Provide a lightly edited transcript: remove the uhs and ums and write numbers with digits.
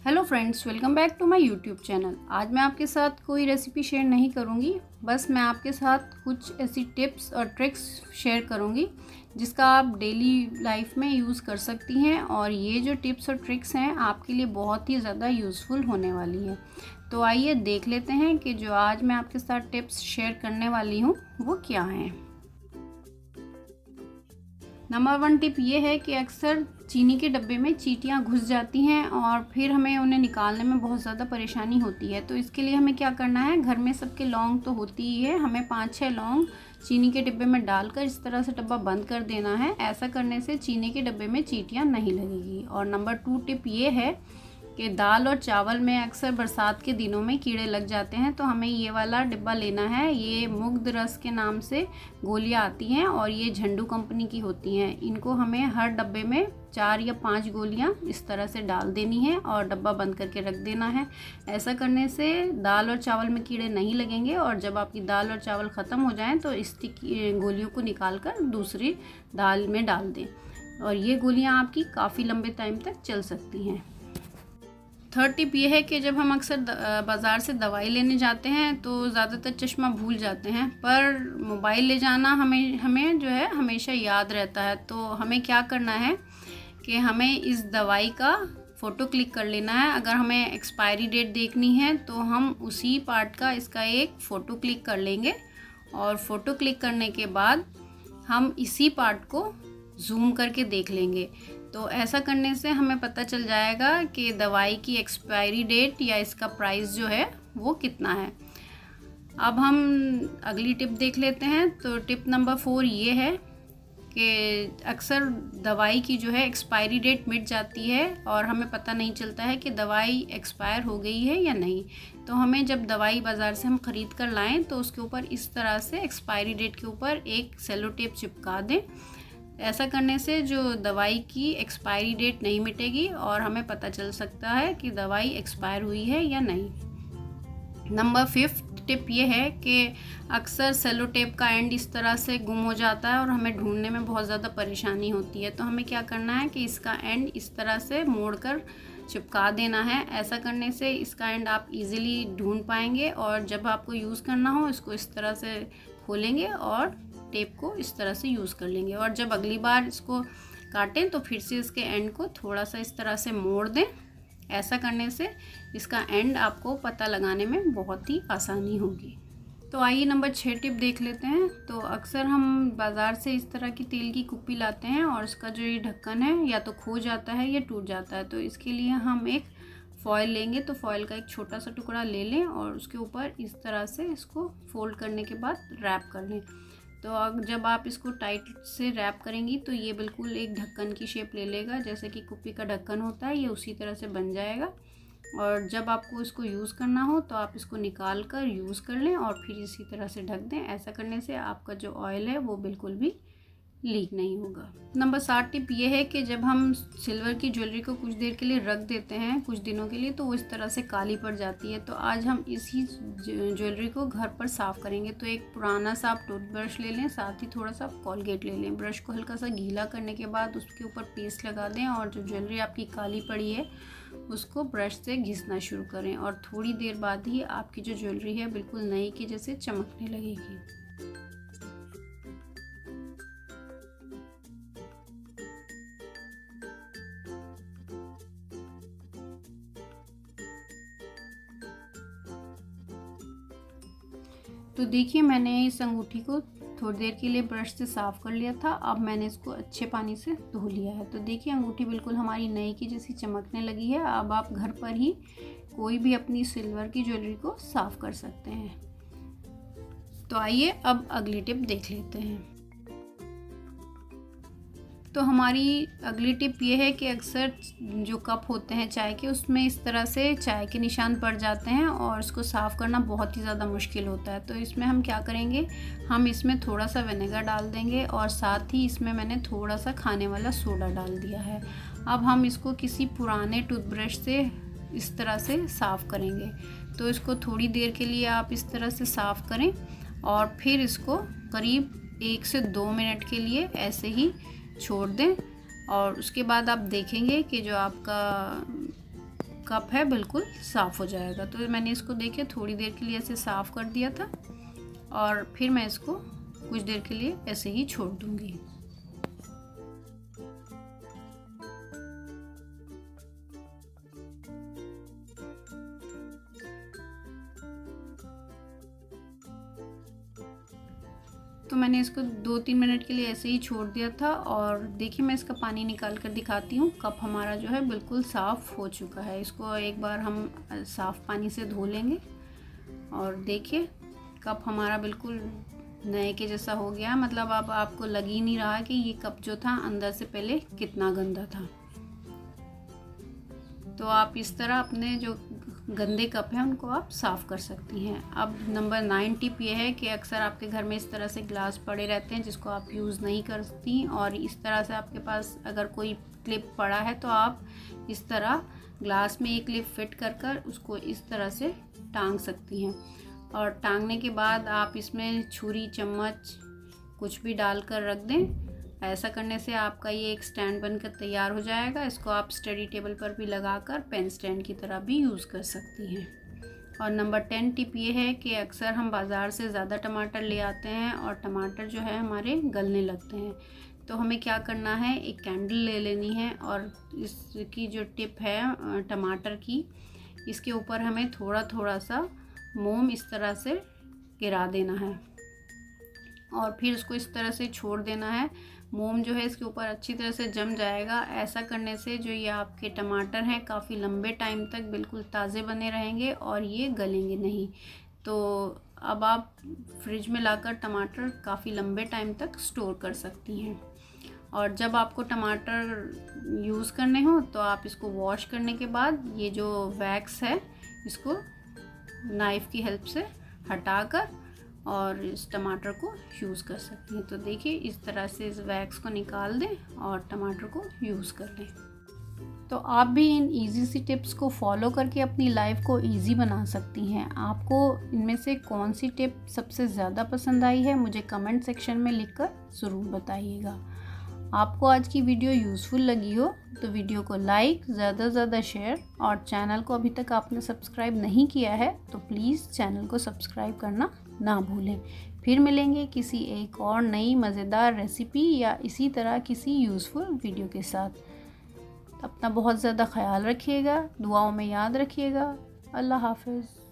Hello friends, welcome back to my YouTube channel. आज मैं आपके साथ कोई रेसिपी शेयर नहीं करूंगी, बस मैं आपके साथ कुछ ऐसी टिप्स और ट्रिक्स शेयर करूंगी जिसका आप डेली लाइफ में यूज़ कर सकती हैं। और ये जो टिप्स और ट्रिक्स हैं आपके लिए बहुत ही ज़्यादा यूज़फुल होने वाली है। तो आइए देख लेते हैं कि जो आज मैं आपके साथ टिप्स शेयर करने वाली हूँ वो क्या हैं। नंबर 1 टिप ये है कि अक्सर चीनी के डब्बे में चींटियाँ घुस जाती हैं और फिर हमें उन्हें निकालने में बहुत ज़्यादा परेशानी होती है। तो इसके लिए हमें क्या करना है, घर में सबके लौंग तो होती ही है, हमें 5-6 लौंग चीनी के डिब्बे में डालकर इस तरह से डब्बा बंद कर देना है। ऐसा करने से चीनी के डब्बे में चींटियाँ नहीं लगेगी। और नंबर 2 टिप ये है कि दाल और चावल में अक्सर बरसात के दिनों में कीड़े लग जाते हैं, तो हमें ये वाला डिब्बा लेना है। ये मुग्ध रस के नाम से गोलियां आती हैं और ये झंडू कंपनी की होती हैं। इनको हमें हर डब्बे में 4 या 5 गोलियां इस तरह से डाल देनी है और डब्बा बंद करके रख देना है। ऐसा करने से दाल और चावल में कीड़े नहीं लगेंगे और जब आपकी दाल और चावल ख़त्म हो जाएं तो इस गोलियों को निकाल कर दूसरी दाल में डाल दें और ये गोलियाँ आपकी काफ़ी लंबे टाइम तक चल सकती हैं। थर्ड टिप ये है कि जब हम अक्सर बाज़ार से दवाई लेने जाते हैं तो ज़्यादातर चश्मा भूल जाते हैं, पर मोबाइल ले जाना हमें जो है हमेशा याद रहता है। तो हमें क्या करना है कि हमें इस दवाई का फ़ोटो क्लिक कर लेना है। अगर हमें एक्सपायरी डेट देखनी है तो हम उसी पार्ट का इसका एक फ़ोटो क्लिक कर लेंगे और फ़ोटो क्लिक करने के बाद हम इसी पार्ट को जूम करके देख लेंगे। तो ऐसा करने से हमें पता चल जाएगा कि दवाई की एक्सपायरी डेट या इसका प्राइस जो है वो कितना है। अब हम अगली टिप देख लेते हैं। तो टिप नंबर 4 ये है कि अक्सर दवाई की जो है एक्सपायरी डेट मिट जाती है और हमें पता नहीं चलता है कि दवाई एक्सपायर हो गई है या नहीं। तो हमें जब दवाई बाज़ार से हम ख़रीद कर लाएं तो उसके ऊपर इस तरह से एक्सपायरी डेट के ऊपर एक सेलो टेप चिपका दें। ऐसा करने से जो दवाई की एक्सपायरी डेट नहीं मिटेगी और हमें पता चल सकता है कि दवाई एक्सपायर हुई है या नहीं। नंबर 5 टिप ये है कि अक्सर सेलो टेप का एंड इस तरह से गुम हो जाता है और हमें ढूंढने में बहुत ज़्यादा परेशानी होती है। तो हमें क्या करना है कि इसका एंड इस तरह से मोड़कर चिपका देना है। ऐसा करने से इसका एंड आप इजीली ढूंढ पाएंगे और जब आपको यूज़ करना हो इसको इस तरह से खोलेंगे और टेप को इस तरह से यूज़ कर लेंगे। और जब अगली बार इसको काटें तो फिर से इसके एंड को थोड़ा सा इस तरह से मोड़ दें। ऐसा करने से इसका एंड आपको पता लगाने में बहुत ही आसानी होगी। तो आइए नंबर 6 टिप देख लेते हैं। तो अक्सर हम बाज़ार से इस तरह की तेल की कुप्पी लाते हैं और इसका जो ये ढक्कन है या तो खो जाता है या टूट जाता है। तो इसके लिए हम एक फ़ॉइल लेंगे। तो फॉइल का एक छोटा सा टुकड़ा ले लें और उसके ऊपर इस तरह से इसको फोल्ड करने के बाद रैप कर लें। तो अब जब आप इसको टाइट से रैप करेंगी तो ये बिल्कुल एक ढक्कन की शेप ले लेगा, जैसे कि कुप्पी का ढक्कन होता है, ये उसी तरह से बन जाएगा। और जब आपको इसको यूज़ करना हो तो आप इसको निकाल कर यूज़ कर लें और फिर इसी तरह से ढक दें। ऐसा करने से आपका जो ऑयल है वो बिल्कुल भी लीक नहीं होगा। नंबर 7 टिप ये है कि जब हम सिल्वर की ज्वेलरी को कुछ देर के लिए रख देते हैं, कुछ दिनों के लिए, तो वो इस तरह से काली पड़ जाती है। तो आज हम इसी ज्वेलरी को घर पर साफ़ करेंगे। तो एक पुराना सा आप टूथब्रश ले लें, साथ ही थोड़ा सा कॉलगेट ले लें। ब्रश को हल्का सा गीला करने के बाद उसके ऊपर पेस्ट लगा दें और जो ज्वेलरी आपकी काली पड़ी है उसको ब्रश से घिसना शुरू करें और थोड़ी देर बाद ही आपकी जो ज्वेलरी है बिल्कुल नई की जैसे चमकने लगेगी। तो देखिए, मैंने इस अंगूठी को थोड़ी देर के लिए ब्रश से साफ़ कर लिया था। अब मैंने इसको अच्छे पानी से धो लिया है। तो देखिए, अंगूठी बिल्कुल हमारी नई की जैसी चमकने लगी है। अब आप घर पर ही कोई भी अपनी सिल्वर की ज्वेलरी को साफ़ कर सकते हैं। तो आइए अब अगली टिप देख लेते हैं। तो हमारी अगली टिप ये है कि अक्सर जो कप होते हैं चाय के, उसमें इस तरह से चाय के निशान पड़ जाते हैं और उसको साफ़ करना बहुत ही ज़्यादा मुश्किल होता है। तो इसमें हम क्या करेंगे, हम इसमें थोड़ा सा विनेगर डाल देंगे और साथ ही इसमें मैंने थोड़ा सा खाने वाला सोडा डाल दिया है। अब हम इसको किसी पुराने टूथब्रश से इस तरह से साफ़ करेंगे। तो इसको थोड़ी देर के लिए आप इस तरह से साफ़ करें और फिर इसको करीब 1 से 2 मिनट के लिए ऐसे ही छोड़ दें और उसके बाद आप देखेंगे कि जो आपका कप है बिल्कुल साफ़ हो जाएगा। तो मैंने इसको देखिए थोड़ी देर के लिए ऐसे साफ़ कर दिया था और फिर मैं इसको कुछ देर के लिए ऐसे ही छोड़ दूँगी। तो मैंने इसको 2-3 मिनट के लिए ऐसे ही छोड़ दिया था और देखिए मैं इसका पानी निकाल कर दिखाती हूँ। कप हमारा जो है बिल्कुल साफ़ हो चुका है। इसको एक बार हम साफ़ पानी से धो लेंगे और देखिए कप हमारा बिल्कुल नए के जैसा हो गया। मतलब अब आपको लग ही नहीं रहा कि ये कप जो था अंदर से पहले कितना गंदा था। तो आप इस तरह अपने जो गंदे कप हैं उनको आप साफ़ कर सकती हैं। अब नंबर 9 टिप ये है कि अक्सर आपके घर में इस तरह से ग्लास पड़े रहते हैं जिसको आप यूज़ नहीं करती, और इस तरह से आपके पास अगर कोई क्लिप पड़ा है तो आप इस तरह ग्लास में एक क्लिप फिट कर उसको इस तरह से टांग सकती हैं। और टांगने के बाद आप इसमें छुरी चम्मच कुछ भी डालकर रख दें। ऐसा करने से आपका ये एक स्टैंड बनकर तैयार हो जाएगा। इसको आप स्टडी टेबल पर भी लगाकर पेन स्टैंड की तरह भी यूज़ कर सकती हैं। और नंबर 10 टिप ये है कि अक्सर हम बाज़ार से ज़्यादा टमाटर ले आते हैं और टमाटर जो है हमारे गलने लगते हैं। तो हमें क्या करना है, एक कैंडल ले लेनी है और इसकी जो टिप है टमाटर की, इसके ऊपर हमें थोड़ा थोड़ा सा मोम इस तरह से गिरा देना है और फिर उसको इस तरह से छोड़ देना है। मोम जो है इसके ऊपर अच्छी तरह से जम जाएगा। ऐसा करने से जो ये आपके टमाटर हैं काफ़ी लंबे टाइम तक बिल्कुल ताज़े बने रहेंगे और ये गलेंगे नहीं। तो अब आप फ्रिज में लाकर टमाटर काफ़ी लंबे टाइम तक स्टोर कर सकती हैं। और जब आपको टमाटर यूज़ करने हो तो आप इसको वॉश करने के बाद ये जो वैक्स है इसको नाइफ़ की हेल्प से हटाकर और इस टमाटर को यूज़ कर सकती हैं। तो देखिए इस तरह से इस वैक्स को निकाल दें और टमाटर को यूज़ कर लें। तो आप भी इन इजी सी टिप्स को फॉलो करके अपनी लाइफ को इजी बना सकती हैं। आपको इनमें से कौन सी टिप सबसे ज़्यादा पसंद आई है मुझे कमेंट सेक्शन में लिखकर ज़रूर बताइएगा। आपको आज की वीडियो यूज़फुल लगी हो तो वीडियो को लाइक, ज़्यादा से ज़्यादा शेयर, और चैनल को अभी तक आपने सब्सक्राइब नहीं किया है तो प्लीज़ चैनल को सब्सक्राइब करना ना भूलें। फिर मिलेंगे किसी एक और नई मज़ेदार रेसिपी या इसी तरह किसी यूज़फुल वीडियो के साथ। अपना बहुत ज़्यादा ख्याल रखिएगा, दुआओं में याद रखिएगा। अल्लाह हाफ़िज़।